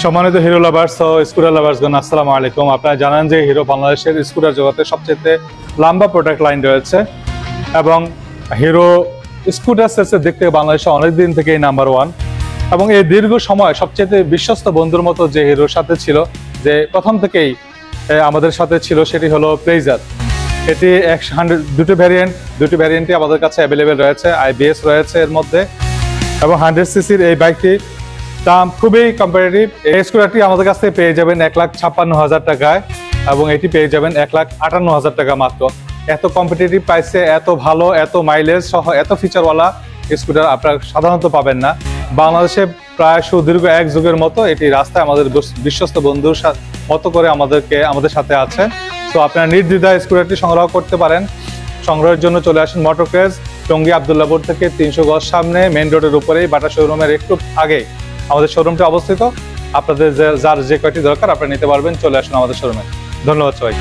সম্মানিত hero lovers ও scooter লাভার্সগণ, আসসালামু আলাইকুম। আপনারা জানেন যে হিরো বাংলাদেশের স্কুটার জগতে সবচেয়ে লম্বা প্রোডাক্ট লাইন রয়েছে এবং হিরো স্কুটার সেলসের দিক থেকে বাংলাদেশে অনেকদিন থেকেই নাম্বার ওয়ান। এবং এই দীর্ঘ সময় সবচেয়ে বিশ্বস্ত বন্ধুর মতো যে হিরোর সাথে ছিল, যে প্রথম থেকেই আমাদের সাথে ছিল, সেটি হলো প্লেজার। এটি 2টি ভ্যারিয়েন্টই আমাদের কাছে অ্যাভেলেবেল রয়েছে। আইবিএস রয়েছে এর মধ্যে এবং 100 সিসির এই বাইকটি দাম খুবই কম্পারেটিভ। এই স্কুটারটি আমাদের কাছ থেকে পেয়ে যাবেন 1,56,000 টাকায় এবং এটি পেয়ে যাবেন 1,58,000 টাকা মাত্র। এত কম্পিটিটিভ প্রাইসে এত ভালো, এত মাইলেজ সহ এত ফিচারওয়ালা স্কুটার আপনারা সাধারণত পাবেন না। বাংলাদেশে প্রায় সুদীর্ঘ এক যুগের মতো এটি রাস্তায় আমাদের বিশ্বস্ত বন্ধুর মতো করে আমাদের সাথে আছে। তো আপনারা নির্দ্বিধায় স্কুটারটি সংগ্রহ করতে পারেন। সংগ্রহের জন্য চলে আসেন মোটর ক্রেজ, টঙ্গী আবদুল্লাপুর থেকে 300 গজ সামনে মেইন রোডের উপরেই বাটা শোরুমের একটু আগে আমাদের শোরুমটি অবস্থিত। আপনাদের যার যে কয়টি দরকার আপনারা নিতে পারবেন। চলে আসুন আমাদের শোরুমে। ধন্যবাদ সবাই।